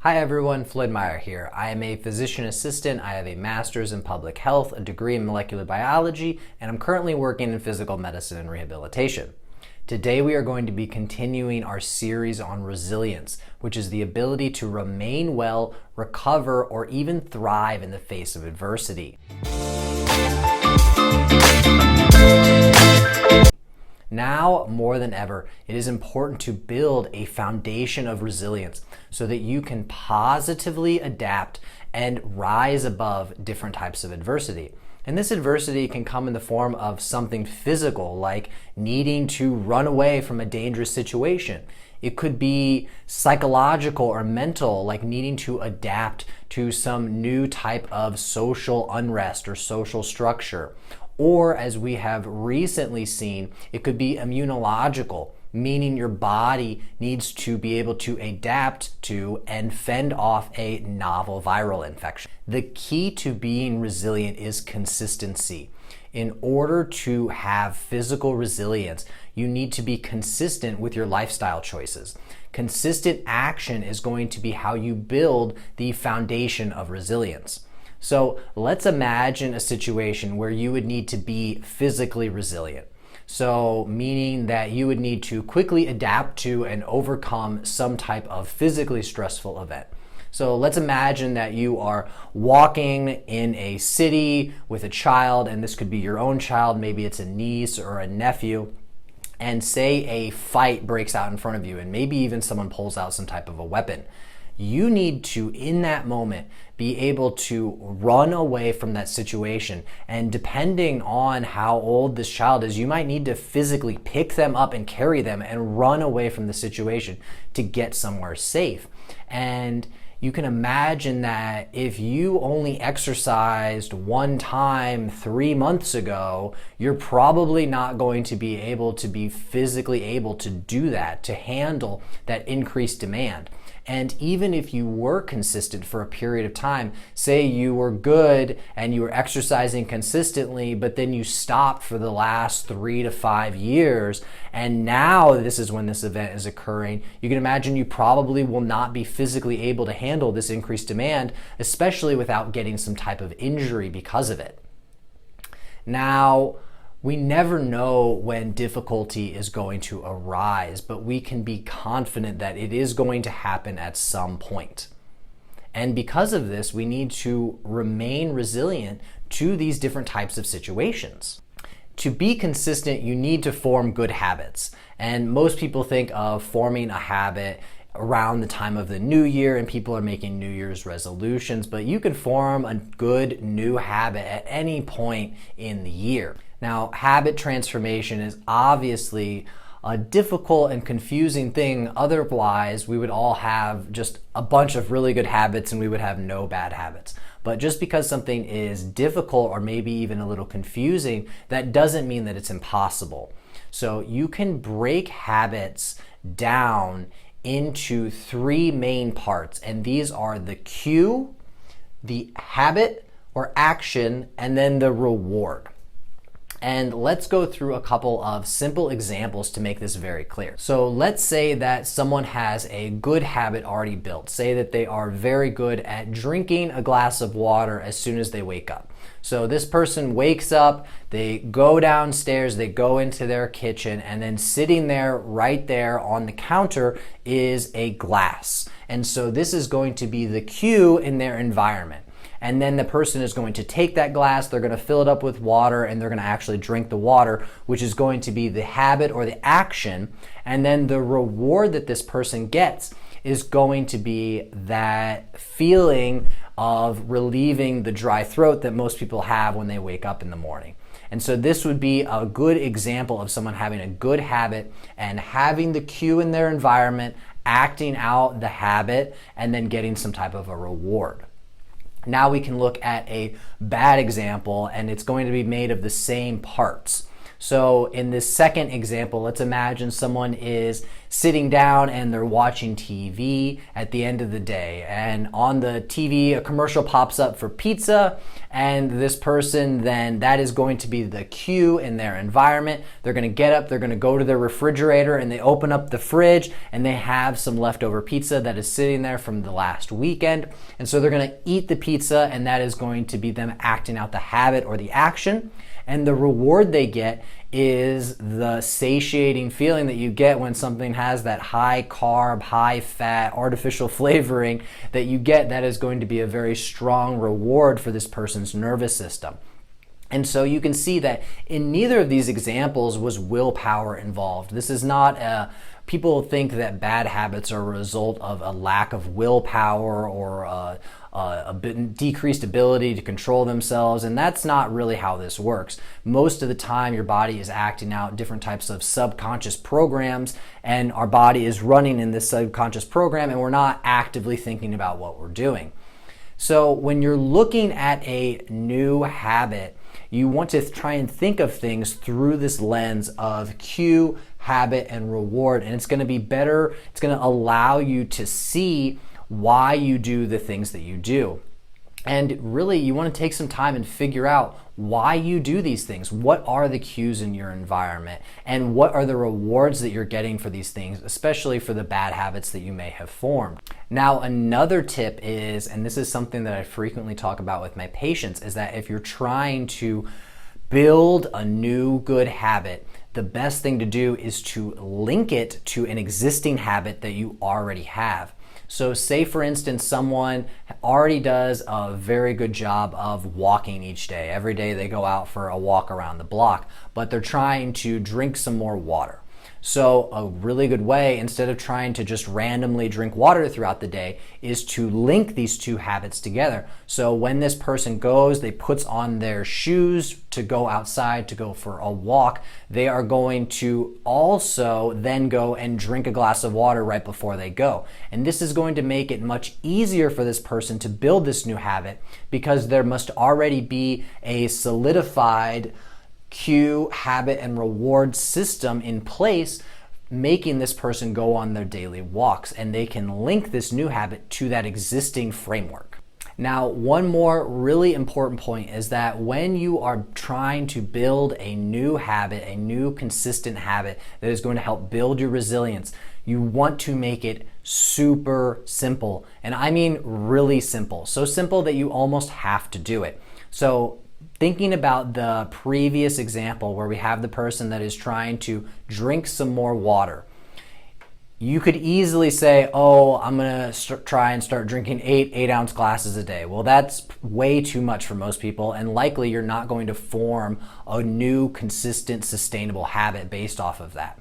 Hi everyone, Floyd Meyer here. I am a physician assistant. I have a master's in public health, a degree in molecular biology, and I'm currently working in physical medicine and rehabilitation. Today we are going to be continuing our series on resilience, which is the ability to remain well, recover, or even thrive in the face of adversity. Now, more than ever, it is important to build a foundation of resilience so that you can positively adapt and rise above different types of adversity. And this adversity can come in the form of something physical, like needing to run away from a dangerous situation. It could be psychological or mental, like needing to adapt to some new type of social unrest or social structure. Or, as we have recently seen, it could be immunological, meaning your body needs to be able to adapt to and fend off a novel viral infection. The key to being resilient is consistency. In order to have physical resilience, you need to be consistent with your lifestyle choices. Consistent action is going to be how you build the foundation of resilience. So let's imagine a situation where you would need to be physically resilient. So meaning that you would need to quickly adapt to and overcome some type of physically stressful event. So let's imagine that you are walking in a city with a child, and this could be your own child, maybe it's a niece or a nephew, and say a fight breaks out in front of you, and maybe even someone pulls out some type of a weapon. You need to, in that moment, be able to run away from that situation. And depending on how old this child is, you might need to physically pick them up and carry them and run away from the situation to get somewhere safe. And you can imagine that if you only exercised one time 3 months ago, you're probably not going to be able to be physically able to do that, to handle that increased demand. And even if you were consistent for a period of time, say you were good and you were exercising consistently, but then you stopped for the last 3 to 5 years, and now this is when this event is occurring, you can imagine you probably will not be physically able to handle this increased demand, especially without getting some type of injury because of it. Now, we never know when difficulty is going to arise, but we can be confident that it is going to happen at some point. And because of this, we need to remain resilient to these different types of situations. To be consistent, you need to form good habits. And most people think of forming a habit around the time of the new year, and people are making New Year's resolutions, but you can form a good new habit at any point in the year. Now, habit transformation is obviously a difficult and confusing thing. Otherwise, we would all have just a bunch of really good habits and we would have no bad habits. But just because something is difficult or maybe even a little confusing, that doesn't mean that it's impossible. So you can break habits down into 3 main parts, and these are the cue, the habit or action, and then the reward. And let's go through a couple of simple examples to make this very clear. So let's say that someone has a good habit already built. Say that they are very good at drinking a glass of water as soon as they wake up. So this person wakes up, they go downstairs, they go into their kitchen, and then sitting there right there on the counter is a glass. And so this is going to be the cue in their environment. And then the person is going to take that glass, they're going to fill it up with water, and they're going to actually drink the water, which is going to be the habit or the action. And then the reward that this person gets is going to be that feeling of relieving the dry throat that most people have when they wake up in the morning. And so this would be a good example of someone having a good habit and having the cue in their environment, acting out the habit, and then getting some type of a reward. Now we can look at a bad example, and it's going to be made of the same parts. So in this second example, let's imagine someone is sitting down and they're watching TV at the end of the day. And on the TV, a commercial pops up for pizza. And this person, then that is going to be the cue in their environment. They're going to get up, they're going to go to their refrigerator, and they open up the fridge and they have some leftover pizza that is sitting there from the last weekend. And so they're going to eat the pizza, and that is going to be them acting out the habit or the action. And the reward they get is the satiating feeling that you get when something has that high carb, high fat, artificial flavoring that you get. That is going to be a very strong reward for this person's nervous system. And so you can see that in neither of these examples was willpower involved. This is not people think that bad habits are a result of a lack of willpower or a decreased ability to control themselves, and that's not really how this works. Most of the time your body is acting out different types of subconscious programs, and our body is running in this subconscious program, and we're not actively thinking about what we're doing. So when you're looking at a new habit, you want to try and think of things through this lens of cue, habit, and reward, and it's going to be better. It's going to allow you to see why you do the things that you do. And really, you want to take some time and figure out why you do these things. What are the cues in your environment? And what are the rewards that you're getting for these things, especially for the bad habits that you may have formed? Now, another tip is, and this is something that I frequently talk about with my patients, is that if you're trying to build a new good habit, the best thing to do is to link it to an existing habit that you already have. So say for instance, someone already does a very good job of walking each day. Every day they go out for a walk around the block, but they're trying to drink some more water. So a really good way, instead of trying to just randomly drink water throughout the day, is to link these two habits together. So when this person goes, they puts on their shoes to go outside to go for a walk, they are going to also then go and drink a glass of water right before they go. And this is going to make it much easier for this person to build this new habit, because there must already be a solidified cue, habit, and reward system in place, making this person go on their daily walks, and they can link this new habit to that existing framework. Now, one more really important point is that when you are trying to build a new habit, a new consistent habit that is going to help build your resilience, you want to make it super simple. And I mean really simple. So simple that you almost have to do it. So thinking about the previous example where we have the person that is trying to drink some more water, you could easily say, oh, I'm going to try and start drinking 8-ounce glasses a day. Well, that's way too much for most people, and likely you're not going to form a new, consistent, sustainable habit based off of that.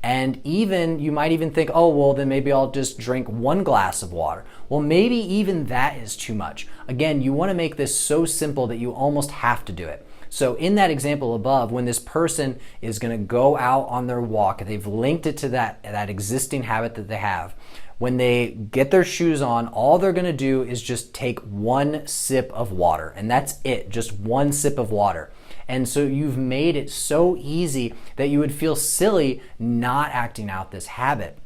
And even, you might even think, oh, well, then maybe I'll just drink 1 glass of water. Well, maybe even that is too much. Again, you want to make this so simple that you almost have to do it. So in that example above, when this person is going to go out on their walk, they've linked it to that existing habit that they have. When they get their shoes on, all they're going to do is just take 1 sip of water, and that's it, just 1 sip of water. And so you've made it so easy that you would feel silly not acting out this habit.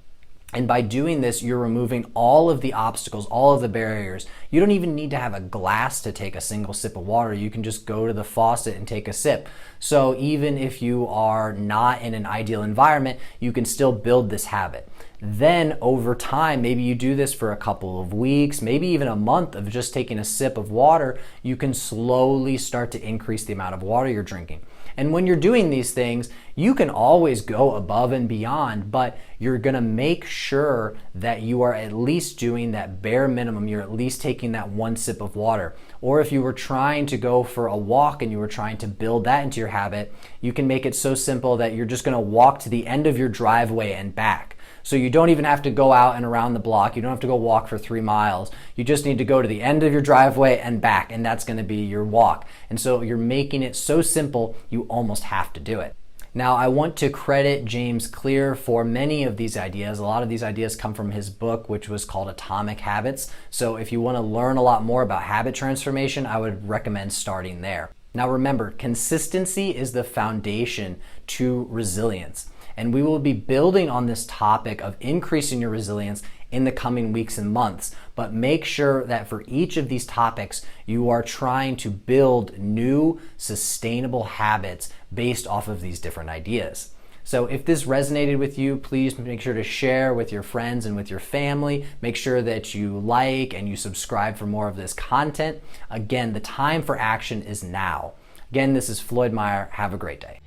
And by doing this, you're removing all of the obstacles, all of the barriers. You don't even need to have a glass to take a single sip of water. You can just go to the faucet and take a sip. So even if you are not in an ideal environment, you can still build this habit. Then over time, maybe you do this for a couple of weeks, maybe even a month of just taking a sip of water, you can slowly start to increase the amount of water you're drinking. And when you're doing these things, you can always go above and beyond, but you're gonna make sure that you are at least doing that bare minimum. You're at least taking that 1 sip of water. Or if you were trying to go for a walk and you were trying to build that into your habit, you can make it so simple that you're just gonna walk to the end of your driveway and back. So you don't even have to go out and around the block. You don't have to go walk for 3 miles. You just need to go to the end of your driveway and back, and that's going to be your walk. And so you're making it so simple, you almost have to do it. Now, I want to credit James Clear for many of these ideas. A lot of these ideas come from his book, which was called Atomic Habits. So if you want to learn a lot more about habit transformation, I would recommend starting there. Now remember, consistency is the foundation to resilience. And we will be building on this topic of increasing your resilience in the coming weeks and months. But make sure that for each of these topics, you are trying to build new sustainable habits based off of these different ideas. So if this resonated with you, please make sure to share with your friends and with your family. Make sure that you like and you subscribe for more of this content. Again, the time for action is now. Again, this is Floyd Meyer. Have a great day.